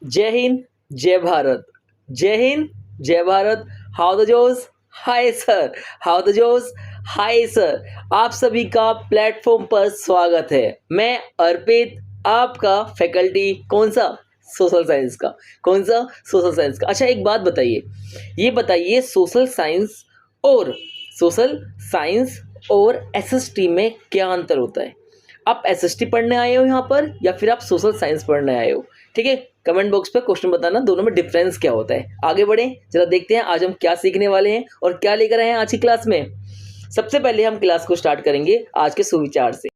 जय हिंद, जय भारत। जय हिंद, जय भारत। हाउ द जोश, हाय सर। हाउ द जोश, हाय सर। आप सभी का प्लेटफॉर्म पर स्वागत है। मैं अर्पित, आपका फैकल्टी कौन सा? सोशल साइंस का। कौन सा? सोशल साइंस का। अच्छा, एक बात बताइए, ये बताइए सोशल साइंस और एसएसटी में क्या अंतर होता है? आप एसएसटी पढ़ने आए हो यहाँ पर या फिर आप सोशल साइंस पढ़ने आए हो? ठीक है, कमेंट बॉक्स पे क्वेश्चन बताना, दोनों में डिफरेंस क्या होता है। आगे बढ़ें, जरा देखते हैं आज हम क्या सीखने वाले हैं और क्या लेकर आए हैं आज की क्लास में। सबसे पहले हम क्लास को स्टार्ट करेंगे आज के सुविचार से।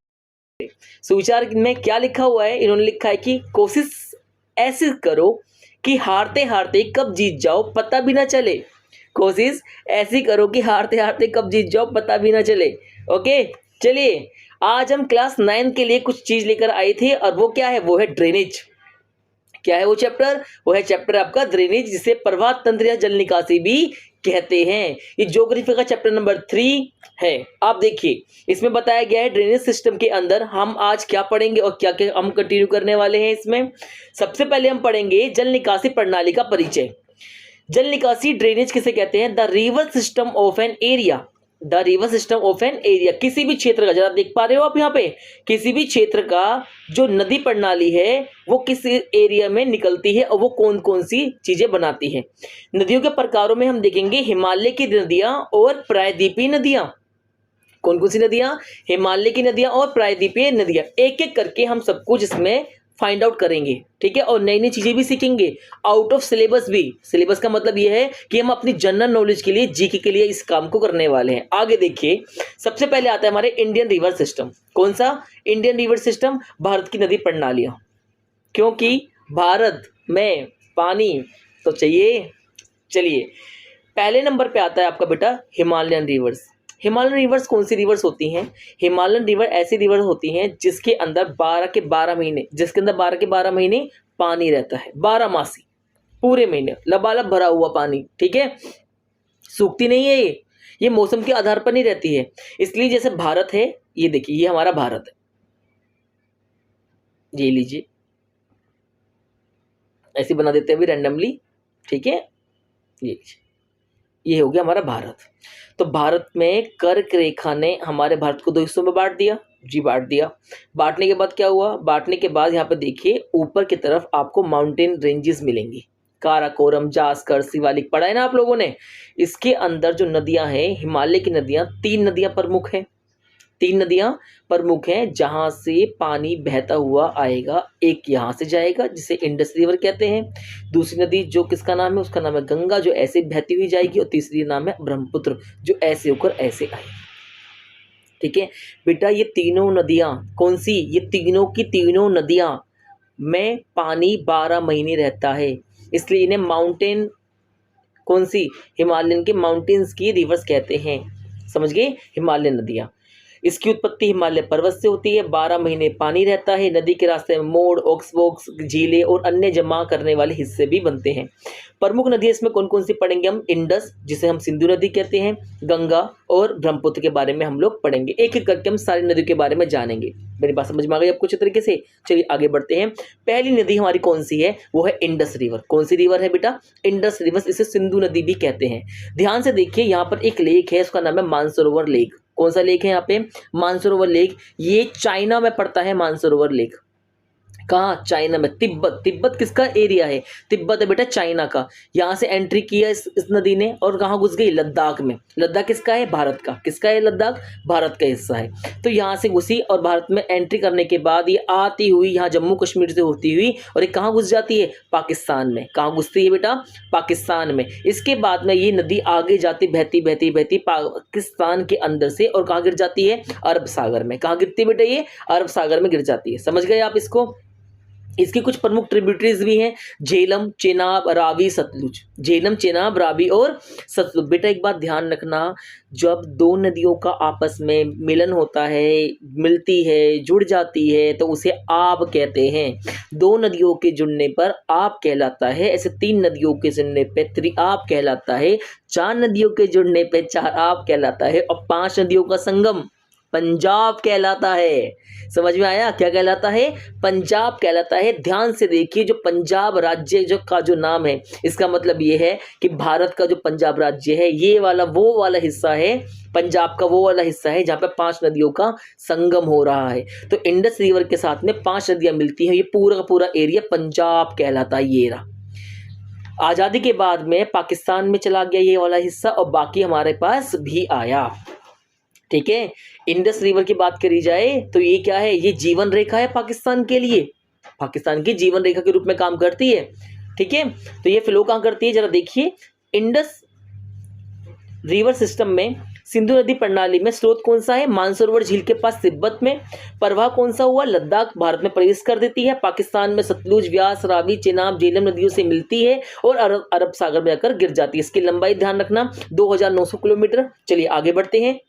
सुविचार में क्या लिखा हुआ है? इन्होंने लिखा है कि कोशिश ऐसी करो कि हारते हारते कब जीत जाओ पता भी ना चले। कोशिश ऐसी करो कि हारते हारते कब जीत जाओ पता भी ना चले। ओके, चलिए आज हम क्लास 9 के लिए कुछ चीज लेकर आए थे और वो क्या है? वो है ड्रेनेज। क्या है वो चैप्टर? वो है चैप्टर आपका ड्रेनेज, जिसे प्रवाह तंत्र या जल निकासी भी कहते हैं। ये ज्योग्राफी का चैप्टर नंबर 3 है। आप देखिए, इसमें बताया गया है ड्रेनेज सिस्टम के अंदर हम आज क्या पढ़ेंगे और क्या क्या हम कंटिन्यू करने वाले हैं इसमें। सबसे पहले हम पढ़ेंगे जल निकासी प्रणाली का परिचय। जल निकासी ड्रेनेज किसे कहते हैं? The river system of an area. The river system of an area, किसी भी क्षेत्र का, जरा देख पा रहे हो आप यहाँ पे, किसी भी क्षेत्र का जो नदी प्रणाली है वो किस एरिया में निकलती है और वो कौन कौन सी चीजें बनाती है। नदियों के प्रकारों में हम देखेंगे हिमालय की नदियां और प्रायद्वीपीय नदियां। कौन कौन सी नदियां? हिमालय की नदियां और प्रायद्वीपीय नदियां। एक एक करके हम सब कुछ इसमें फाइंड आउट करेंगे, ठीक है, और नई नई चीजें भी सीखेंगे आउट ऑफ सिलेबस भी। सिलेबस का मतलब यह है कि हम अपनी जनरल नॉलेज के लिए, जीके के लिए इस काम को करने वाले हैं। आगे देखिए, सबसे पहले आता है हमारे इंडियन रिवर सिस्टम। कौन सा? इंडियन रिवर सिस्टम, भारत की नदी प्रणालियां। क्योंकि भारत में पानी तो चाहिए। चलिए, पहले नंबर पे आता है आपका बेटा हिमालयन रिवर्स। हिमालयन रिवर्स कौन सी रिवर्स होती हैं? हिमालयन रिवर ऐसी रिवर होती हैं जिसके अंदर 12 के 12 महीने, पानी रहता है। 12 मासी, पूरे महीने लबालब भरा हुआ पानी, ठीक है, सूखती नहीं है ये मौसम के आधार पर नहीं रहती है। इसलिए जैसे भारत है, ये देखिए, ये हमारा भारत है, ये लीजिए, ऐसे बना देते हैं अभी रैंडमली, ठीक है, ये हो गया हमारा भारत। तो भारत में कर्क रेखा ने हमारे भारत को 2 हिस्सों में बांट दिया। जी, बांट दिया। बांटने के बाद क्या हुआ? बांटने के बाद यहाँ पे देखिए, ऊपर की तरफ आपको माउंटेन रेंजेस मिलेंगी। काराकोरम, जास्कर, शिवालिक पढ़ा है ना आप लोगों ने। इसके अंदर जो नदियां हैं, हिमालय की नदियां, 3 नदियां प्रमुख हैं। 3 नदियां प्रमुख हैं जहां से पानी बहता हुआ आएगा। एक यहाँ से जाएगा जिसे इंडस रिवर कहते हैं। दूसरी नदी जो किसका नाम है? उसका नाम है गंगा, जो ऐसे बहती हुई जाएगी। और तीसरी नाम है ब्रह्मपुत्र, जो ऐसे होकर ऐसे आएगी। ठीक है बेटा, ये तीनों नदियां कौन सी? ये तीनों की तीनों नदियां में पानी 12 महीने रहता है, इसलिए इन्हें माउंटेन, कौन सी? हिमालयन के माउंटेन्स की रिवर्स कहते हैं। समझ गए? हिमालयन नदियां, इसकी उत्पत्ति हिमालय पर्वत से होती है। 12 महीने पानी रहता है। नदी के रास्ते में मोड़, ऑक्सबोक्स, झीलें और अन्य जमा करने वाले हिस्से भी बनते हैं। प्रमुख नदी इसमें कौन कौन सी पढ़ेंगे हम? इंडस, जिसे हम सिंधु नदी कहते हैं, गंगा और ब्रह्मपुत्र के बारे में हम लोग पढ़ेंगे। एक एक करके हम सारी नदियों के बारे में जानेंगे। मेरी बात समझ में आ गई आपको अच्छे तरीके से? चलिए आगे बढ़ते हैं। पहली नदी हमारी कौन सी है? वो है इंडस रिवर। कौन सी रिवर है बेटा? इंडस रिवर, इसे सिंधु नदी भी कहते हैं। ध्यान से देखिए, यहाँ पर एक लेक है, उसका नाम है मानसरोवर लेक। कौन सा लेक है यहाँ पे? मानसरोवर लेक। ये चाइना में पड़ता है मानसरोवर लेक। कहाँ? चाइना में। तिब्बत, तिब्बत किसका एरिया है? तिब्बत है बेटा चाइना का। यहाँ से एंट्री किया इस नदी ने और कहाँ घुस गई? लद्दाख में। लद्दाख किसका है? भारत का। किसका है लद्दाख? भारत का हिस्सा है। तो यहाँ से घुसी और भारत में एंट्री करने के बाद ये आती हुई यहाँ जम्मू कश्मीर से होती हुई और ये कहाँ घुस जाती है? पाकिस्तान में। कहाँ घुसती है बेटा? पाकिस्तान में। इसके बाद में ये नदी आगे जाती, बहती बहती बहती पाकिस्तान के अंदर से, और कहाँ गिर जाती है? अरब सागर में। कहाँ गिरती है बेटा? ये अरब सागर में गिर जाती है। समझ गए आप इसको? इसकी कुछ प्रमुख ट्रिब्यूटरीज भी हैं, झेलम, चेनाब, रावी, सतलुज। झेलम, चेनाब, रावी और सतलुज। बेटा एक बात ध्यान रखना, जब 2 नदियों का आपस में मिलन होता है, मिलती है, जुड़ जाती है, तो उसे आब कहते हैं। 2 नदियों के जुड़ने पर आब कहलाता है। ऐसे 3 नदियों के जुड़ने पे त्रिआब कहलाता है। 4 नदियों के जुड़ने पे चार आब कहलाता है। और 5 नदियों का संगम, पंजाब कहलाता है। समझ में आया? क्या कहलाता है? पंजाब कहलाता है। ध्यान से देखिए, जो पंजाब राज्य जो का जो नाम है, इसका मतलब ये है कि भारत का जो पंजाब राज्य है, ये वाला वो वाला हिस्सा है, पंजाब का वो वाला हिस्सा है जहाँ पे 5 नदियों का संगम हो रहा है। तो इंडस रिवर के साथ में 5 नदियां मिलती हैं, ये पूरा का पूरा एरिया पंजाब कहलाता है। ये रहा। आज़ादी के बाद में पाकिस्तान में चला गया ये वाला हिस्सा, और बाकी हमारे पास भी आया। ठीक है। इंडस रिवर की बात करी जाए तो ये क्या है? ये जीवन रेखा है पाकिस्तान के लिए, पाकिस्तान की जीवन रेखा के रूप में काम करती है। ठीक है। तो ये फ्लो कहाँ करती है, जरा देखिए। इंडस रिवर सिस्टम में सिंधु नदी प्रणाली में स्रोत कौन सा है? मानसरोवर झील के पास तिब्बत में। प्रवाह कौन सा हुआ? लद्दाख भारत में प्रवेश कर देती है। पाकिस्तान में सतलुज, व्यास, रावी, चेनाब, झेलम नदियों से मिलती है और अरब सागर में जाकर गिर जाती है। इसकी लंबाई ध्यान रखना 2900 किलोमीटर। चलिए आगे बढ़ते हैं।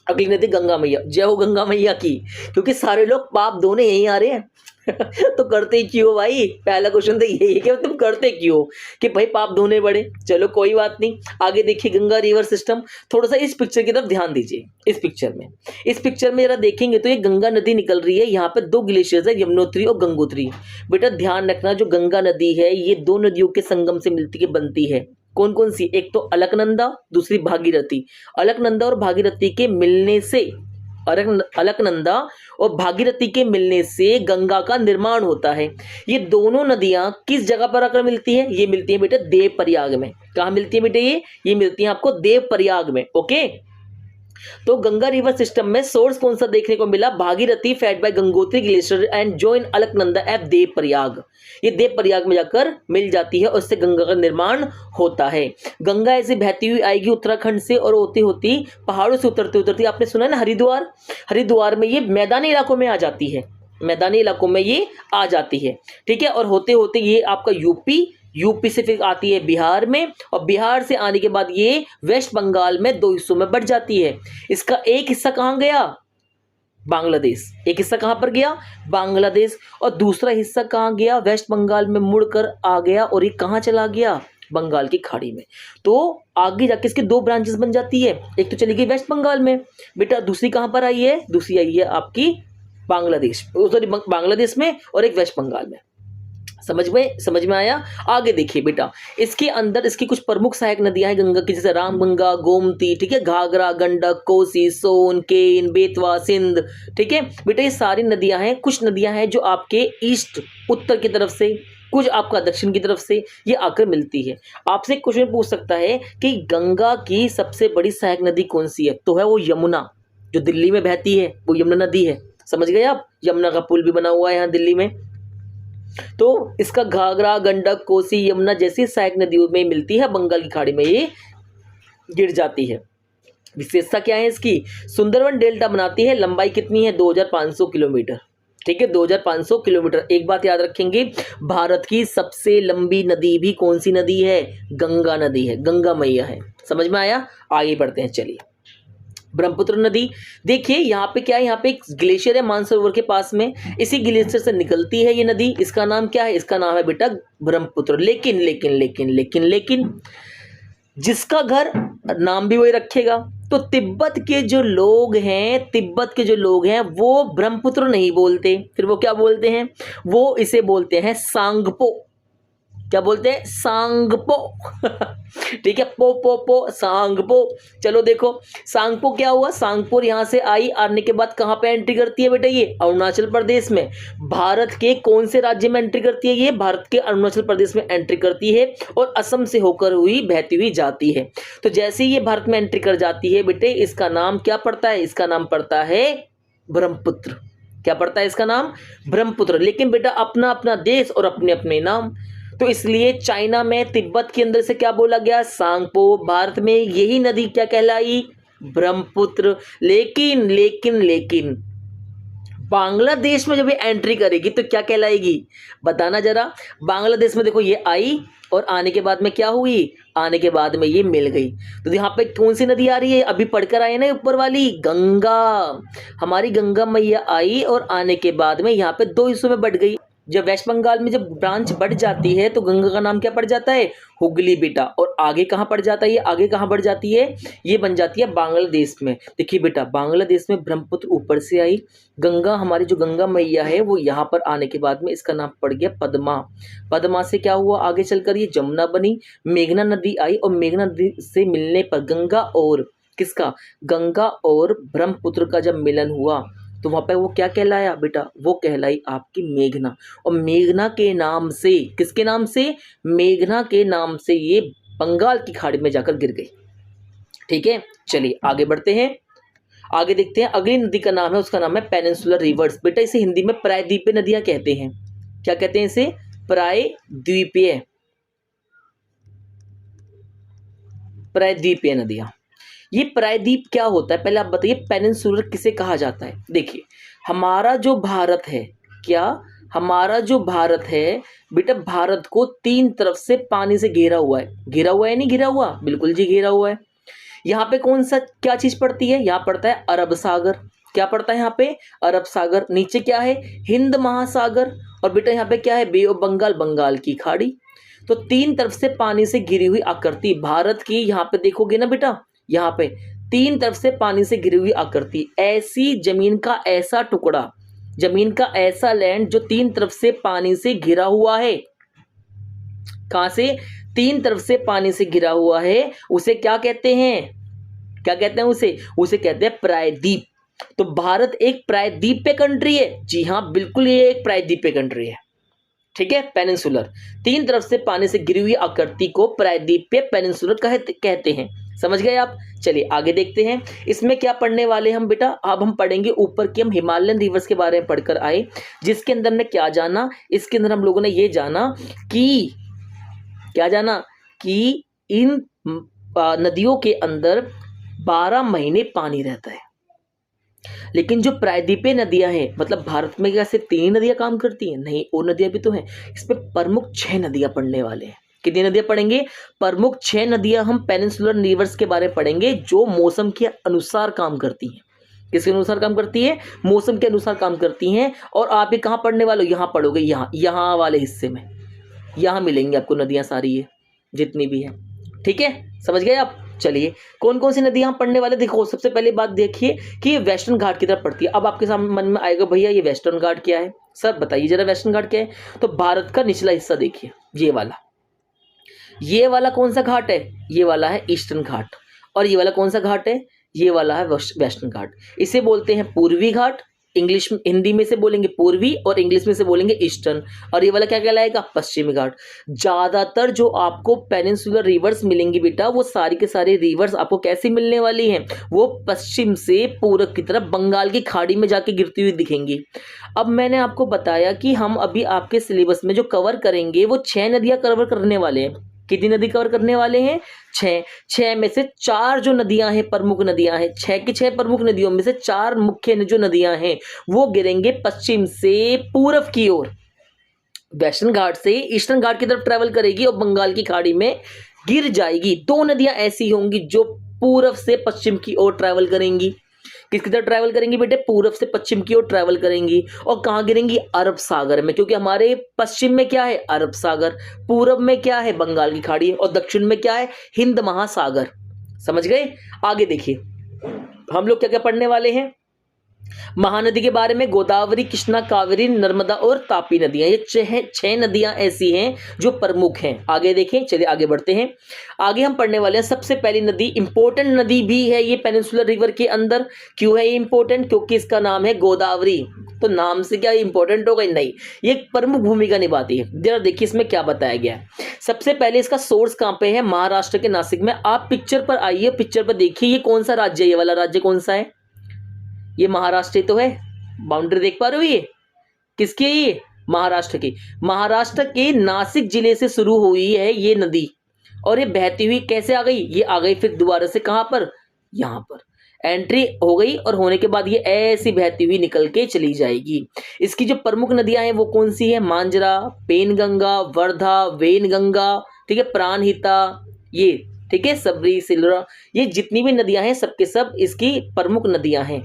अगली नदी गंगा मैया। जय हो गंगा मैया की, क्योंकि सारे लोग पाप धोने यहीं आ रहे हैं तो करते ही क्यों भाई? पहला क्वेश्चन तो यही है कि तुम करते क्यों, कि भाई पाप धोने पड़े। चलो कोई बात नहीं, आगे देखिए गंगा रिवर सिस्टम। थोड़ा सा इस पिक्चर की तरफ ध्यान दीजिए। इस पिक्चर में जरा देखेंगे तो ये गंगा नदी निकल रही है। यहाँ पे 2 ग्लेशियर्स है, यमुनोत्री और गंगोत्री। बेटा ध्यान रखना, जो गंगा नदी है ये 2 नदियों के संगम से मिलती के बनती है। कौन कौन सी? एक तो अलकनंदा, दूसरी भागीरथी। अलकनंदा और भागीरथी के मिलने से, अलकनंदा और भागीरथी के मिलने से गंगा का निर्माण होता है। ये दोनों नदियां किस जगह पर आकर मिलती हैं? ये मिलती हैं बेटा देवप्रयाग में। कहाँ मिलती है बेटे? ये मिलती हैं आपको देवप्रयाग में। ओके। तो गंगा रिवर सिस्टम में सोर्स कौन सा देखने को मिला? Bhagirathi fed by Gangotri glacier and join Alaknanda at Devprayag. ये देवप्रयाग में जाकर मिल जाती है और इससे गंगा का निर्माण होता है। गंगा ऐसे बहती हुई आएगी उत्तराखंड से और होती होती पहाड़ों से उतरती उतरती, आपने सुना ना हरिद्वार, हरिद्वार में ये मैदानी इलाकों में आ जाती है, मैदानी इलाकों में ये आ जाती है। ठीक है। और होते होते ये आपका यूपी से फिर आती है बिहार में, और बिहार से आने के बाद ये वेस्ट बंगाल में 2 हिस्सों में बढ़ जाती है। इसका एक हिस्सा कहाँ गया? बांग्लादेश। एक हिस्सा कहाँ पर गया? बांग्लादेश। और दूसरा हिस्सा कहाँ गया? वेस्ट बंगाल में मुड़कर आ गया, और ये कहाँ चला गया? बंगाल की खाड़ी में। तो आगे जाके इसके 2 ब्रांचेस बन जाती है। एक तो चली गई वेस्ट बंगाल में बेटा, दूसरी कहाँ पर आई है? दूसरी आई है आपकी बांग्लादेश, सॉरी बांग्लादेश में, और एक वेस्ट बंगाल में। समझ में आया? आगे देखिए बेटा, इसके अंदर इसकी कुछ प्रमुख सहायक नदियां हैं गंगा की, जैसे रामगंगा, गोमती, ठीक है, घाघरा, गंडक, कोसी, सोन, केन, बेतवा, सिंध। ठीक है बेटा, ये सारी नदियां हैं। कुछ नदियां हैं जो आपके ईस्ट उत्तर की तरफ से, कुछ आपका दक्षिण की तरफ से ये आकर मिलती है। आपसे एक क्वेश्चन पूछ सकता है कि गंगा की सबसे बड़ी सहायक नदी कौन सी है? तो है वो यमुना, जो दिल्ली में बहती है, वो यमुना नदी है। समझ गए आप? यमुना का पुल भी बना हुआ है यहाँ दिल्ली में। तो इसका घाघरा, गंडक, कोसी, यमुना जैसी सहायक नदियों में मिलती है, बंगाल की खाड़ी में ये गिर जाती है। विशेषता क्या है इसकी? सुंदरवन डेल्टा बनाती है। लंबाई कितनी है? 2500 किलोमीटर। ठीक है, 2500 किलोमीटर। एक बात याद रखेंगे, भारत की सबसे लंबी नदी भी कौन सी नदी है? गंगा नदी है, गंगा मैया है। समझ में आया? आगे बढ़ते हैं। चलिए, ब्रह्मपुत्र नदी देखिए, यहाँ पे क्या है? यहाँ पे एक ग्लेशियर है मानसरोवर के पास में, इसी ग्लेशियर से निकलती है ये नदी। इसका नाम क्या है? इसका नाम है बेटा ब्रह्मपुत्र। लेकिन लेकिन लेकिन लेकिन लेकिन जिसका घर नाम भी वही रखेगा। तो तिब्बत के जो लोग हैं वो ब्रह्मपुत्र नहीं बोलते, फिर वो क्या बोलते हैं? वो इसे बोलते हैं सांगपो। क्या बोलते हैं? सांगपो ठीक है, पो पो पो सांगपो। चलो देखो, सांगपो क्या हुआ? सांगपुर यहाँ से आई, आने के बाद कहाँ पे एंट्री करती है बेटा? ये अरुणाचल प्रदेश में। भारत के कौन से राज्य में एंट्री करती है? ये भारत के अरुणाचल प्रदेश में एंट्री करती है और असम से होकर बहती हुई जाती है। तो जैसे ही ये भारत में एंट्री कर जाती है बेटे, इसका नाम क्या पड़ता है? इसका नाम पड़ता है ब्रह्मपुत्र। क्या पड़ता है इसका नाम? ब्रह्मपुत्र। लेकिन बेटा अपना अपना देश और अपने अपने नाम, तो इसलिए चाइना में तिब्बत के अंदर से क्या बोला गया? सांगपो। भारत में यही नदी क्या कहलाई? ब्रह्मपुत्र। लेकिन लेकिन लेकिन बांग्लादेश में जब ये एंट्री करेगी तो क्या कहलाएगी? बताना जरा। बांग्लादेश में देखो ये आई और आने के बाद में क्या हुई? आने के बाद में ये मिल गई। तो यहाँ पे कौन सी नदी आ रही है? अभी पढ़कर आए ना ऊपर वाली, गंगा। हमारी गंगा मैया आई और आने के बाद में यहाँ पे 2 हिस्सों में बट गई। जब वेस्ट बंगाल में जब ब्रांच बढ़ जाती है तो गंगा का नाम क्या पड़ जाता है, हुगली बेटा। और आगे कहाँ पड़ जाता है, ये आगे कहाँ बढ़ जाती है, ये बन जाती है बांग्लादेश में। देखिए बेटा, बांग्लादेश में ब्रह्मपुत्र ऊपर से आई, गंगा हमारी जो गंगा मैया है वो यहाँ पर आने के बाद में इसका नाम पड़ गया पद्मा। पद्मा से क्या हुआ, आगे चलकर ये जमुना बनी, मेघना नदी आई, और मेघना नदी से मिलने पर गंगा और किसका, गंगा और ब्रह्मपुत्र का जब मिलन हुआ तो वहां पे वो क्या कहलाया बेटा, वो कहलाई आपकी मेघना। और मेघना के नाम से, किसके नाम से, मेघना के नाम से ये बंगाल की खाड़ी में जाकर गिर गई। ठीक है, चलिए आगे बढ़ते हैं, आगे देखते हैं। अगली नदी का नाम है, उसका नाम है पेनिनसुलर रिवर्स। बेटा इसे हिंदी में प्रायद्वीपीय नदियां कहते हैं। क्या कहते हैं इसे, प्रायद्वीपीय, प्रायद्वीपीय नदियां। ये प्रायद्वीप क्या होता है, पहले आप बताइए पेनिनसुलर किसे कहा जाता है। देखिए हमारा जो भारत है, क्या हमारा जो भारत है बेटा, भारत को तीन तरफ से पानी से घेरा हुआ है। घेरा हुआ है, नहीं घेरा हुआ, बिल्कुल जी घेरा हुआ है। यहाँ पे कौन सा क्या चीज पड़ती है, यहाँ पड़ता है अरब सागर। क्या पड़ता है यहाँ पे, अरब सागर। नीचे क्या है, हिंद महासागर। और बेटा यहाँ पे क्या है, बे ऑफ बंगाल, बंगाल की खाड़ी। तो तीन तरफ से पानी से घिरी हुई आकृति भारत की, यहाँ पे देखोगे ना बेटा, यहाँ पे तीन तरफ से पानी से घिरी हुई आकृति, ऐसी जमीन का ऐसा टुकड़ा, जमीन का ऐसा लैंड जो तीन तरफ से पानी से घिरा हुआ है। कहां से, तीन तरफ से पानी से घिरा हुआ है, उसे क्या कहते हैं, क्या कहते हैं उसे, उसे कहते हैं प्रायद्वीप। तो भारत एक प्रायद्वीपीय कंट्री है, जी हाँ बिल्कुल, ये एक प्रायद्वीपीय कंट्री है। ठीक है, पेनिनसुलर, तीन तरफ से पानी से घिरी हुई आकृति को प्रायद्वीपीय पेनिनसुलर कहते हैं। समझ गए आप। चलिए आगे देखते हैं, इसमें क्या पढ़ने वाले हम बेटा, अब हम पढ़ेंगे ऊपर की, हम हिमालयन रिवर्स के बारे में पढ़कर आए, जिसके अंदर हमने क्या जाना, इसके अंदर हम लोगों ने ये जाना कि, क्या जाना कि इन नदियों के अंदर 12 महीने पानी रहता है। लेकिन जो प्रायद्वीपीय नदियां हैं, मतलब भारत में क्या सिर्फ 3 नदियां काम करती हैं, नहीं और नदियां भी तो हैं। इस पे प्रमुख 6 नदियां पढ़ने वाले हैं। कितनी नदियां पढ़ेंगे, प्रमुख 6 नदियां हम पेनिनसुलर रिवर्स के बारे में पढ़ेंगे, जो मौसम के अनुसार काम करती हैं। किसके अनुसार काम करती है, मौसम के अनुसार काम करती हैं। और आप ये कहाँ पढ़ने वाले हो, यहाँ पढ़ोगे, यहाँ वाले हिस्से में, यहाँ मिलेंगी आपको नदियां सारी, ये जितनी भी है। ठीक है, समझ गए आप। चलिए कौन कौन सी नदियां हम पढ़ने वाले, देखो सबसे पहले बात देखिए कि ये वेस्टर्न घाट की तरफ पड़ती है। अब आपके सामने मन में आएगा भैया ये वेस्टर्न घाट क्या है, सर बताइए जरा वेस्टर्न घाट क्या है। तो भारत का निचला हिस्सा देखिए, ये वाला कौन सा घाट है, ये वाला है ईस्टर्न घाट। और ये वाला कौन सा घाट है, ये वाला है वेस्टर्न घाट। इसे बोलते हैं पूर्वी घाट, इंग्लिश में, हिंदी में से बोलेंगे पूर्वी और इंग्लिश में से बोलेंगे ईस्टर्न। और ये वाला क्या कहलाएगा, पश्चिमी घाट। ज्यादातर जो आपको पेनिनसुलर रिवर्स मिलेंगी बेटा, वो सारी के सारी रिवर्स आपको कैसी मिलने वाली हैं, वो पश्चिम से पूरब की तरफ बंगाल की खाड़ी में जाके गिरती हुई दिखेंगी। अब मैंने आपको बताया कि हम अभी आपके सिलेबस में जो कवर करेंगे वो 6 नदियां कवर करने वाले हैं। कितनी नदी कवर करने वाले हैं, 6। 6 में से 4 जो नदियां हैं प्रमुख नदियां हैं, 6 की 6 प्रमुख नदियों में से 4 मुख्य जो नदियां हैं वो गिरेंगे पश्चिम से पूरब की ओर, वेस्टर्न घाट से ईस्टर्न घाट की तरफ ट्रेवल करेगी और बंगाल की खाड़ी में गिर जाएगी। 2 नदियां ऐसी होंगी जो पूरब से पश्चिम की ओर ट्रेवल करेंगी। किसकी तरफ ट्रैवल करेंगी बेटे, पूरब से पश्चिम की ओर ट्रैवल करेंगी। और कहाँ गिरेंगी, अरब सागर में, क्योंकि हमारे पश्चिम में क्या है, अरब सागर, पूरब में क्या है, बंगाल की खाड़ी, और दक्षिण में क्या है, हिंद महासागर। समझ गए। आगे देखिए हम लोग क्या क्या पढ़ने वाले हैं महानदी के बारे में, गोदावरी, कृष्णा, कावेरी, नर्मदा और तापी नदियां। ये 6 नदियां ऐसी हैं जो प्रमुख हैं। आगे देखें, चलिए आगे बढ़ते हैं। आगे हम पढ़ने वाले हैं सबसे पहली नदी, इंपॉर्टेंट नदी भी है ये पेनिनसुलर रिवर के अंदर। क्यों है ये इंपॉर्टेंट, क्योंकि इसका नाम है गोदावरी। तो नाम से क्या इंपॉर्टेंट होगा, नहीं, ये एक प्रमुख भूमिका निभाती है। जरा देखिए इसमें क्या बताया गया है। सबसे पहले इसका सोर्स कहां पे है, महाराष्ट्र के नासिक में। आप पिक्चर पर आइए, पिक्चर पर देखिए ये कौन सा राज्य है, ये वाला राज्य कौन सा है, ये महाराष्ट्र तो है, बाउंड्री देख पा रहे हो, ये किसकी है, ये महाराष्ट्र की। महाराष्ट्र के नासिक जिले से शुरू हुई है ये नदी, और ये बहती हुई कैसे आ गई, ये आ गई फिर दोबारा से कहां पर, यहां पर एंट्री हो गई, और होने के बाद ये ऐसी बहती हुई निकल के चली जाएगी। इसकी जो प्रमुख नदियां हैं वो कौन सी है, मांजरा, पेनगंगा, वर्धा, वेनगंगा, ठीक है, प्राणहिता, ये ठीक है, सबरी, सिलरा, ये जितनी भी नदियां हैं सबके सब इसकी प्रमुख नदियां हैं।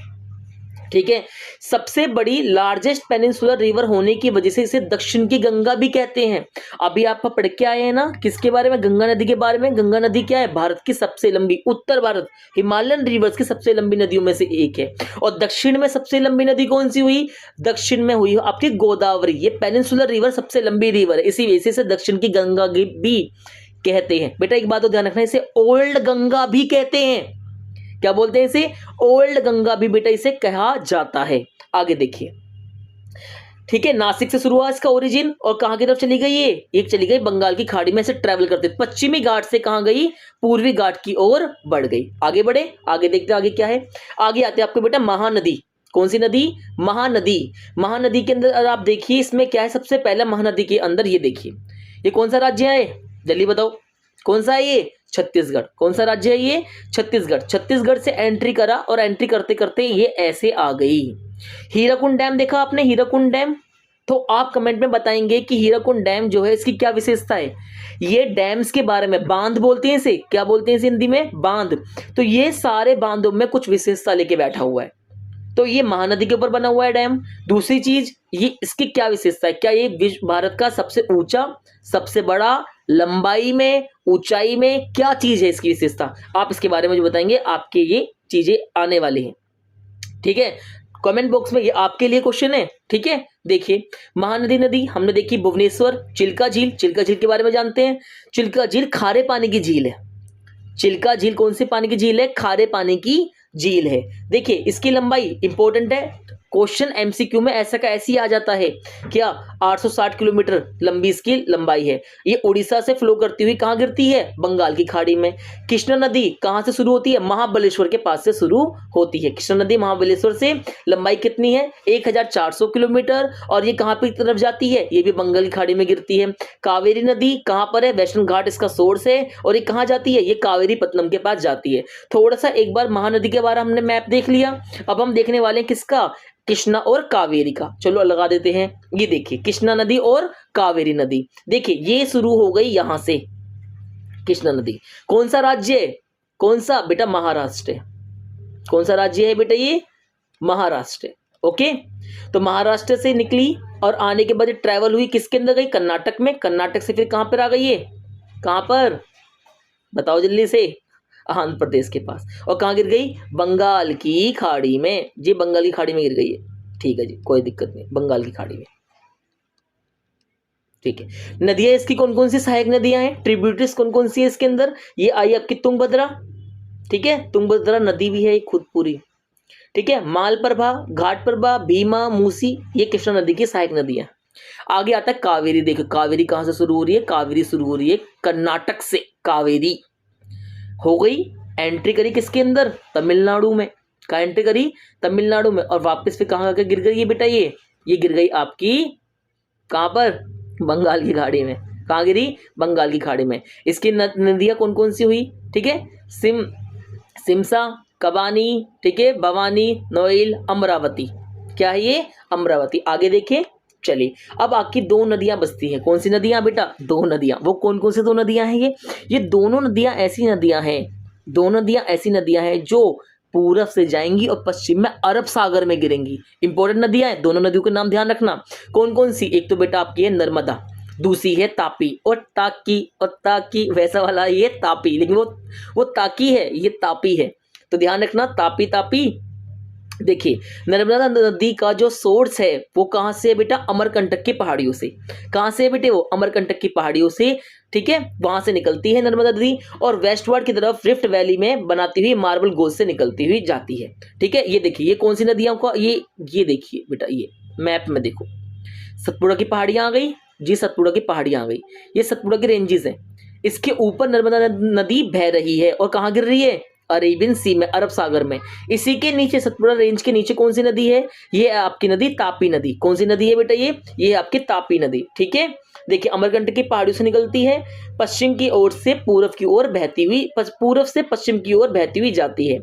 ठीक है। सबसे बड़ी लार्जेस्ट पेनिनसुलर रिवर होने की वजह से इसे दक्षिण की गंगा भी कहते हैं। अभी आप पढ़ के आए हैं ना किसके बारे में, गंगा नदी के बारे में। गंगा नदी क्या है, भारत की सबसे लंबी, उत्तर भारत हिमालयन रिवर्स की सबसे लंबी नदियों में से एक है। और दक्षिण में सबसे लंबी नदी कौन सी हुई, दक्षिण में हुई आपकी गोदावरी। ये पेनिनसुलर रिवर सबसे लंबी रिवर है, इसी वजह से दक्षिण की गंगा भी कहते हैं। बेटा एक बात तो ध्यान रखना, इसे ओल्ड गंगा भी कहते हैं। क्या बोलते हैं इसे, ओल्ड गंगा भी बेटा इसे कहा जाता है। आगे देखिए, ठीक है। नासिक से शुरू हुआ इसका ओरिजिन और कहां की तरफ चली गई, ये एक चली गई बंगाल की खाड़ी में से ट्रेवल करते, पश्चिमी घाट से कहां गई, पूर्वी घाट की ओर बढ़ गई। आगे बढ़े, आगे देखते आगे क्या है। आगे आते आपको बेटा महानदी। कौन सी नदी, महानदी। महानदी के अंदर आप देखिए इसमें क्या है, सबसे पहला महानदी के अंदर ये देखिए, ये कौन सा राज्य है, जल्दी बताओ कौन सा है ये, छत्तीसगढ़। कौन सा राज्य है ये, छत्तीसगढ़। छत्तीसगढ़ से एंट्री करा और एंट्री करते करते ये ऐसे आ गई। हीराकुंड डैम देखा आपने, हीराकुंड डैम, तो आप कमेंट में बताएंगे कि हीराकुंड डैम जो है इसकी क्या विशेषता है। ये डैम्स के बारे में, बांध बोलते हैं इसे, क्या बोलते हैं इसे हिंदी में, बांध। तो ये सारे बांधों में कुछ विशेषता लेके बैठा हुआ है, तो ये महानदी के ऊपर बना हुआ है डैम। दूसरी चीज, ये इसकी क्या विशेषता है, क्या ये विश्व भारत का सबसे ऊंचा, सबसे बड़ा, लंबाई में, ऊंचाई में, क्या चीज है इसकी विशेषता, आप इसके बारे में जो बताएंगे आपके ये चीजें आने वाली हैं। ठीक है, कमेंट बॉक्स में ये आपके लिए क्वेश्चन है। ठीक है, देखिए महानदी नदी हमने देखी, भुवनेश्वर, चिल्का झील, चिल्का झील के बारे में जानते हैं। चिल्का झील खारे पानी की झील है। चिल्का झील कौन से पानी की झील है, खारे पानी की झील है। देखिए इसकी लंबाई इंपॉर्टेंट है, क्वेश्चन एमसीक्यू में ऐसा का ऐसी आ जाता है, क्या 860 किलोमीटर लंबी इसकी लंबाई है। ये उड़ीसा से फ्लो करती हुई कहाँ गिरती है, बंगाल की खाड़ी में। कृष्णा नदी कहाँ से शुरू होती है, महाबलेश्वर के पास से शुरू होती है। कृष्णा नदी महाबलेश्वर से लंबाई कितनी है, 1400 किलोमीटर, और ये कहाँ पे तरफ जाती है, ये भी बंगाल की खाड़ी में गिरती है। कावेरी नदी कहाँ पर है, वैष्णो घाट इसका सोर्स है, और ये कहाँ जाती है, ये कावेरी पत्तनम के पास जाती है। थोड़ा सा एक बार महानदी के बारे में हमने मैप देख लिया, अब हम देखने वाले हैं किसका, कृष्णा और कावेरी का। चलो लगा देते हैं, ये देखिए कृष्णा नदी और कावेरी नदी। देखिए ये शुरू हो गई यहां से कृष्णा नदी। कौन सा राज्य है, कौन सा बेटा, महाराष्ट्र है। कौन सा राज्य है बेटा, ये महाराष्ट्र है। ओके, तो महाराष्ट्र से निकली और आने के बाद ट्रैवल हुई किसके अंदर गई, कर्नाटक में। कर्नाटक से फिर कहां पर आ गई है, कहां पर बताओ जल्दी से, आंध्र प्रदेश के पास। और कहाँ गिर गई, बंगाल की खाड़ी में। जी बंगाल की खाड़ी में गिर गई है, ठीक है जी, कोई दिक्कत नहीं, बंगाल की खाड़ी में। ठीक है, नदियां इसकी कौन कौन सी सहायक नदियां हैं, ट्रिब्यूटरीज कौन कौन सी है इसके अंदर, ये आई आपकी तुंगभद्रा, ठीक है, तुंगभद्रा नदी भी है खुद पूरी। ठीक है, मालप्रभा, घाटप्रभा, भीमा, मूसी, ये कृष्णा नदी की सहायक नदियां। आगे आता है कावेरी। देखो कावेरी कहां से शुरू हो रही है, कावेरी शुरू हो रही है कर्नाटक से। कावेरी हो गई, एंट्री करी किसके अंदर, तमिलनाडु में। कहाँ एंट्री करी, तमिलनाडु में, और वापस फिर कहाँ गिर गई ये बेटा, ये गिर गई आपकी कहाँ पर, बंगाल की खाड़ी में। कहाँ गिरी, बंगाल की खाड़ी में। इसकी नदियाँ कौन कौन सी हुई, ठीक है, सिमसा, कबानी, ठीक है, भवानी, नोएल, अमरावती। क्या है ये, अमरावती। आगे देखें, चलिए अब आपकी दो नदियां बसती हैं। कौन सी नदियां बेटा, दो नदियां। वो कौन कौन सी दो नदियां हैं, ये दोनों नदियां ऐसी नदियां हैं, दोनों नदियां ऐसी नदियां हैं जो पूरब से जाएंगी और पश्चिम में अरब सागर में गिरेंगी। इंपॉर्टेंट नदियां हैं, दोनों नदियों के नाम ध्यान रखना। कौन कौन सी, एक तो बेटा आपकी है नर्मदा, दूसरी है तापी। और ताकी वैसा वाला ये तापी, लेकिन वो ताकी है, ये तापी है, तो ध्यान रखना तापी तापी। देखिए नर्मदा नदी का जो सोर्स है वो कहाँ से है बेटा, अमरकंटक की पहाड़ियों से। कहाँ से है बेटे, वो अमरकंटक की पहाड़ियों से। ठीक है, वहां से निकलती है नर्मदा नदी और वेस्टवर्ड की तरफ रिफ्ट वैली में बनाती हुई मार्बल गोज से निकलती हुई जाती है। ठीक है, ये देखिए ये कौन सी नदियां का, ये देखिए बेटा, ये मैप में देखो, सतपुड़ा की पहाड़ियां आ गई जी, सतपुड़ा की पहाड़ियां आ गई, ये सतपुड़ा के रेंजेस हैं। इसके ऊपर नर्मदा नदी बह रही है और कहाँ गिर रही है, अरेबियन सी में, अरब सागर में। इसी के नीचे सतपुड़ा रेंज के नीचे कौन सी नदी है, ये आपकी नदी तापी नदी। कौन सी नदी है बेटा, ये आपकी तापी नदी। ठीक है, देखिए अमरकंटक की पहाड़ियों से निकलती है, पश्चिम की ओर से पूर्व की ओर बहती हुई, पूर्व से पश्चिम की ओर बहती हुई जाती है।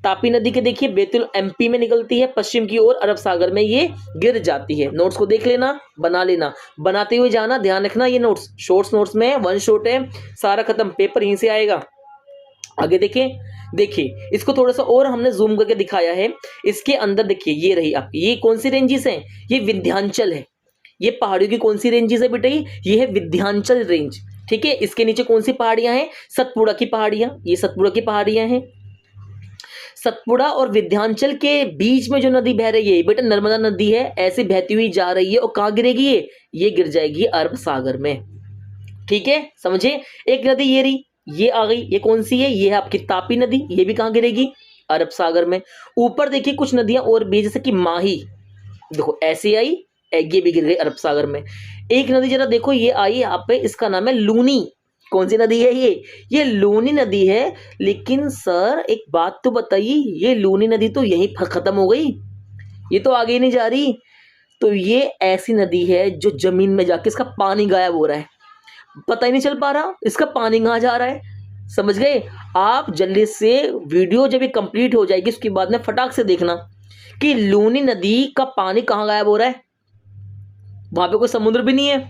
तापी नदी के देखिए बैतुल एमपी में निकलती है, पश्चिम की ओर अरब सागर में ये गिर जाती है। नोट्स को देख लेना, बना लेना, बनाते हुए जाना, ध्यान रखना। ये नोट्स शॉर्ट्स नोट्स में वन शॉट है, सारा खत्म, पेपर यहीं से आएगा। आगे देखिए इसको थोड़ा सा और हमने जूम करके दिखाया है। इसके अंदर देखिए ये रही आपकी, ये कौन सी रेंजेस हैं, ये विंध्याचल है। ये पहाड़ियों की कौन सी रेंजेस है बेटा, ये है विंध्याचल रेंज। ठीक है, इसके नीचे कौन सी पहाड़ियां हैं, सतपुड़ा की पहाड़ियां, ये सतपुड़ा की पहाड़ियां हैं। सतपुड़ा और विंध्याचल के बीच में जो नदी बह रही है बेटा नर्मदा नदी है, ऐसे बहती हुई जा रही है और कहाँ गिरेगी, ये गिर जाएगी अरब सागर में। ठीक है, समझे। एक नदी ये रही, ये आ गई, ये कौन सी है, ये है आपकी तापी नदी, ये भी कहाँ गिरेगी, अरब सागर में। ऊपर देखिए कुछ नदियां और भी, जैसे कि माही, देखो ऐसे आई, ये भी गिर गई अरब सागर में। एक नदी जरा देखो ये आई यहाँ पे, इसका नाम है लूनी। कौन सी नदी है ये लूनी नदी है। लेकिन सर एक बात तो बताइए, ये लूनी नदी तो यहीं खत्म हो गई, ये तो आगे नहीं जा रही। तो ये ऐसी नदी है जो जमीन में जाके इसका पानी गायब हो रहा है, पता ही नहीं चल पा रहा इसका पानी कहाँ जा रहा है। समझ गए आप। जल्दी से वीडियो जब ये कंप्लीट हो जाएगी उसके बाद में फटाक से देखना कि लूनी नदी का पानी कहाँ गायब हो रहा है। वहां पे कोई समुद्र भी नहीं है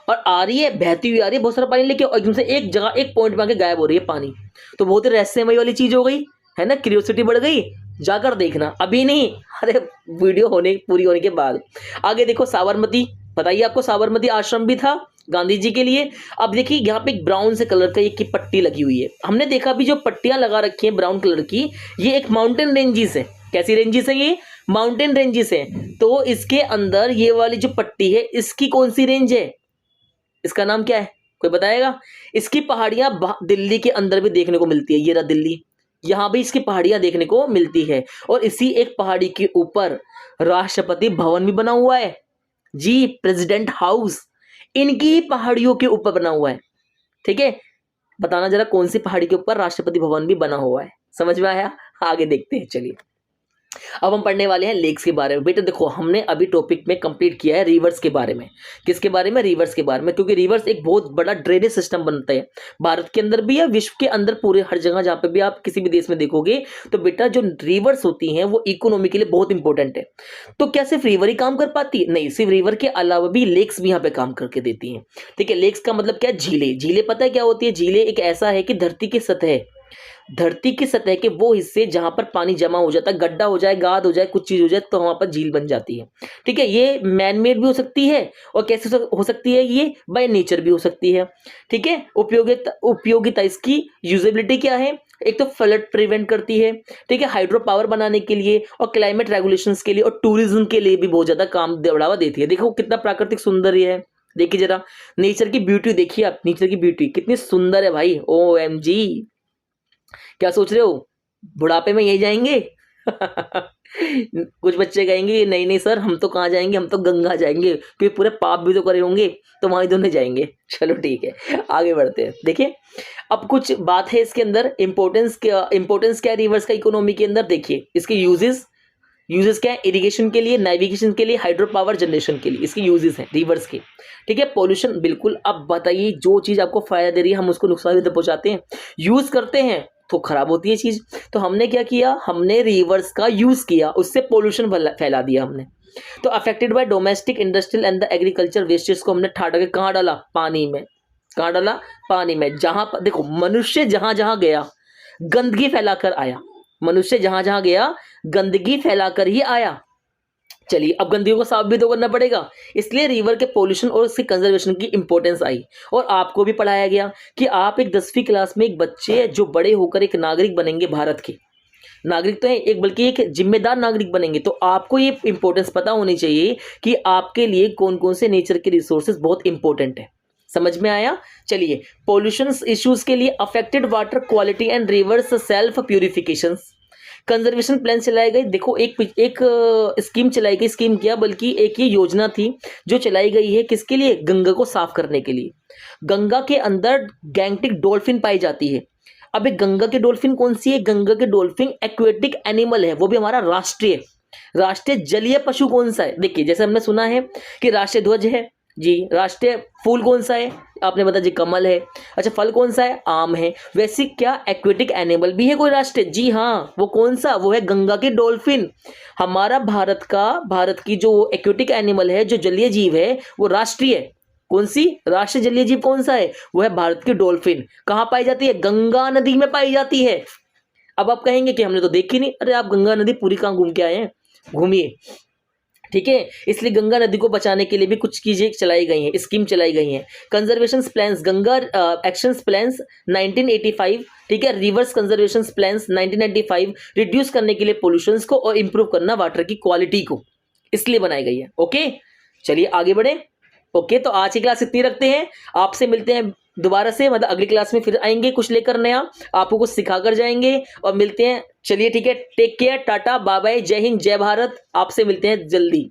और आ रही है, बहती हुई आ रही है बहुत सारा पानी लेके, और एकदम से एक जगह एक पॉइंट में आके गायब हो रही है पानी। तो बहुत ही रहस्यमय वाली चीज हो गई है ना, क्यूरियोसिटी बढ़ गई। जाकर देखना, अभी नहीं, अरे वीडियो पूरी होने के बाद। आगे देखो साबरमती, बताइए आपको साबरमती आश्रम भी था गांधी जी के लिए। अब देखिए यहाँ पे एक ब्राउन से कलर का एक की पट्टी लगी हुई है। हमने देखा भी जो पट्टियां लगा रखी हैं ब्राउन कलर की, ये एक माउंटेन रेंजेस है। कैसी रेंजेस है ये, माउंटेन रेंजेस है। तो इसके अंदर ये वाली जो पट्टी है इसकी कौन सी रेंज है, इसका नाम क्या है, कोई बताएगा। इसकी पहाड़ियां दिल्ली के अंदर भी देखने को मिलती है, ये रहा दिल्ली, यहां भी इसकी पहाड़ियां देखने को मिलती है। और इसी एक पहाड़ी के ऊपर राष्ट्रपति भवन भी बना हुआ है जी, प्रेसिडेंट हाउस इनकी ही पहाड़ियों के ऊपर बना हुआ है। ठीक है, बताना जरा कौन सी पहाड़ी के ऊपर राष्ट्रपति भवन भी बना हुआ है, समझ में आया। आगे देखते हैं, चलिए अब हम पढ़ने वाले हैं लेक्स के बारे में। बेटा देखो हमने अभी टॉपिक में कंप्लीट किया है रिवर्स के बारे में। किसके बारे में, रिवर्स के बारे में, क्योंकि रिवर्स एक बहुत बड़ा ड्रेनेज सिस्टम बनता है भारत के अंदर भी या विश्व के अंदर, पूरे हर जगह जहाँ पे भी आप किसी भी देश में देखोगे तो बेटा जो रिवर्स होती हैं वो इकोनॉमी के लिए बहुत इंपॉर्टेंट है। तो क्या सिर्फ रिवर ही काम कर पाती है, नहीं, सिर्फ रिवर के अलावा भी लेक्स भी यहाँ पे काम करके देती हैं। ठीक है, लेक्स का मतलब क्या है, झीलें। झीलें पता है क्या होती है, झीलें एक ऐसा है कि धरती की सतह के वो हिस्से जहां पर पानी जमा हो जाता है, गड्ढा हो जाए, गाद हो जाए, कुछ चीज हो जाए, तो वहां पर झील बन जाती है। ठीक है, ये मैन मेड भी हो सकती है और कैसे हो सकती है, ये बाय नेचर भी हो सकती है। ठीक है, उपयोगिता इसकी यूजेबिलिटी क्या है, एक तो फ्लड प्रिवेंट करती है, ठीक है, हाइड्रो पावर बनाने के लिए और क्लाइमेट रेगुलेशंस के लिए और टूरिज्म के लिए भी बहुत ज्यादा काम बढ़ावा देती है। देखो कितना प्राकृतिक सुंदर है, देखिए जरा नेचर की ब्यूटी देखिए आप, नेचर की ब्यूटी कितनी सुंदर है भाई। OMG, क्या सोच रहे हो बुढ़ापे में यही जाएंगे कुछ बच्चे कहेंगे नहीं नहीं सर हम तो कहाँ जाएंगे, हम तो गंगा जाएंगे, क्योंकि पूरे पाप भी तो करे होंगे, तो वहां दोनों जाएंगे। चलो ठीक है, आगे बढ़ते हैं। देखिए अब कुछ बात है इसके अंदर, इंपॉर्टेंस क्या है रिवर्स का इकोनॉमी के अंदर। देखिए इसके यूजेस क्या है, इरिगेशन के लिए, नेविगेशन के लिए, हाइड्रो पावर जनरेशन के लिए इसके यूजेस हैं रिवर्स के। ठीक है, पोल्यूशन बिल्कुल। अब बताइए जो चीज आपको फायदा दे रही है हम उसको नुकसान भी तो पहुंचाते हैं, यूज करते हैं तो खराब होती है चीज। तो हमने क्या किया, हमने रिवर्स का यूज किया, उससे पोल्यूशन फैला दिया हमने। तो affected by domestic industrial and the agriculture wastage को हमने ठाटा के कहाँ डाला, पानी में। कहाँ डाला, पानी में। जहां पर देखो मनुष्य जहां जहां गया गंदगी फैलाकर आया, मनुष्य जहां जहां गया गंदगी फैलाकर ही आया। चलिए अब गंदगी को साफ भी तो करना पड़ेगा, इसलिए रिवर के पोल्यूशन और उसकी कंजर्वेशन की इंपॉर्टेंस आई। और आपको भी पढ़ाया गया कि आप एक 10वीं क्लास में एक बच्चे जो बड़े होकर एक नागरिक बनेंगे, भारत के नागरिक तो है एक, बल्कि एक जिम्मेदार नागरिक बनेंगे, तो आपको ये इंपॉर्टेंस पता होनी चाहिए कि आपके लिए कौन कौन से नेचर के रिसोर्सेज बहुत इंपॉर्टेंट है। समझ में आया। चलिए पोल्यूशन इश्यूज के लिए affected water quality and reverse self purification conservation plan चलाए गए। देखो एक स्कीम चलाई गई, स्कीम क्या बल्कि एक ये योजना थी जो चलाई गई है, किसके लिए, गंगा को साफ करने के लिए। गंगा के अंदर गैंगटिक डॉल्फिन पाई जाती है। अब एक गंगा की डॉल्फिन कौन सी है, गंगा की डॉल्फिन एक्वेटिक एनिमल है, वो भी हमारा राष्ट्रीय जलीय पशु कौन सा है। देखिए जैसे हमने सुना है कि राष्ट्रीय ध्वज है जी, राष्ट्रीय फूल कौन सा है, आपने बताया जी कमल है। अच्छा फल कौन सा है, आम है। वैसे क्या एक्वेटिक एनिमल भी है कोई राष्ट्रीय, जी हाँ, वो कौन सा, वो है गंगा की डॉल्फिन। हमारा भारत की जो एक्वेटिक एनिमल है, जो जलीय जीव है, वो राष्ट्रीय है। कौन सी? राष्ट्रीय जलीय जीव कौन सा है? वो है भारत की डॉल्फिन। कहाँ पाई जाती है? गंगा नदी में पाई जाती है। अब आप कहेंगे कि हमने तो देखी नहीं। अरे आप गंगा नदी पूरी कहाँ घूम के आए हैं? घूमिए, ठीक है। इसलिए गंगा नदी को बचाने के लिए भी कुछ चीजें चलाई गई हैं, स्कीम चलाई गई हैं। Conservation plans, Ganga action plans 1985, ठीक है। रिवर्स कंजर्वेशन प्लान्स 1995, रिड्यूस करने के लिए पोल्यूशंस को और इंप्रूव करना वाटर की क्वालिटी को, इसलिए बनाई गई है। ओके, चलिए आगे बढ़े। ओके, तो आज की क्लास इतनी रखते हैं। आपसे मिलते हैं दोबारा से, मतलब अगली क्लास में फिर आएंगे कुछ लेकर नया, आपको कुछ सिखा कर जाएंगे और मिलते हैं। चलिए ठीक है, take care, tata bye bye, जय हिंद, जय भारत। आपसे मिलते हैं जल्दी।